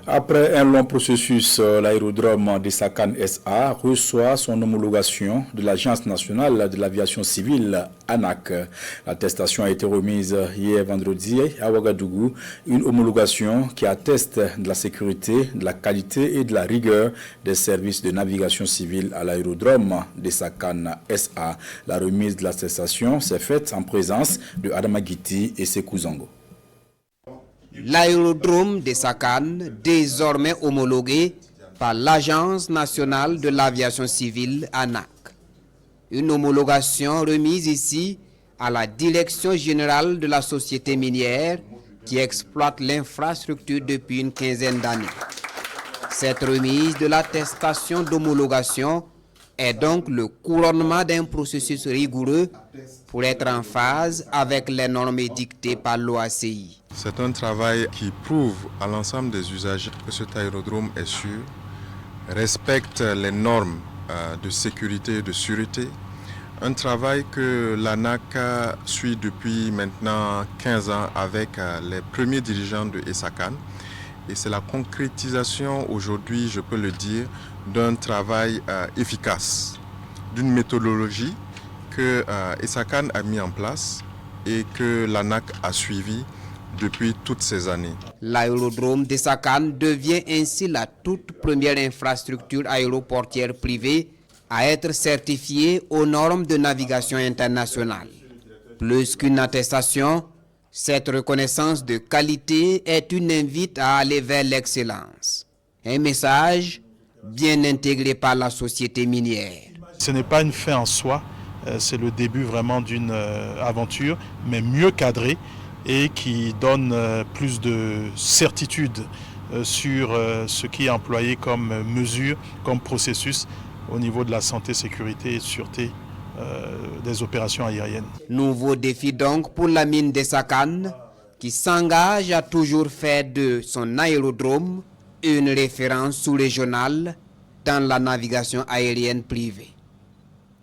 Après un long processus, l'aérodrome de Sakan SA reçoit son homologation de l'Agence nationale de l'aviation civile, ANAC. L'attestation a été remise hier vendredi à Ouagadougou, une homologation qui atteste de la sécurité, de la qualité et de la rigueur des services de navigation civile à l'aérodrome de Sakan SA. La remise de l'attestation s'est faite en présence de Adama Guiti et Sekou Zango. L'aérodrome de Sakan, désormais homologué par l'Agence nationale de l'aviation civile, ANAC. Une homologation remise ici à la Direction générale de la société minière qui exploite l'infrastructure depuis une quinzaine d'années. Cette remise de l'attestation d'homologation est donc le couronnement d'un processus rigoureux pour être en phase avec les normes édictées par l'OACI. C'est un travail qui prouve à l'ensemble des usagers que cet aérodrome est sûr, respecte les normes de sécurité et de sûreté. Un travail que l'ANAC suit depuis maintenant 15 ans avec les premiers dirigeants de ESACAN. Et c'est la concrétisation aujourd'hui, je peux le dire, d'un travail efficace, d'une méthodologie que ESACAN a mis en place et que l'ANAC a suivi depuis toutes ces années. L'aérodrome de Sakan devient ainsi la toute première infrastructure aéroportière privée à être certifiée aux normes de navigation internationale. Plus qu'une attestation, cette reconnaissance de qualité est une invite à aller vers l'excellence. Un message bien intégré par la société minière. Ce n'est pas une fin en soi, c'est le début vraiment d'une aventure, mais mieux cadrée et qui donne plus de certitude sur ce qui est employé comme mesure, comme processus au niveau de la santé, sécurité et sûreté des opérations aériennes. Nouveau défi donc pour la mine de Sakan qui s'engage à toujours faire de son aérodrome une référence sous-régionale dans la navigation aérienne privée.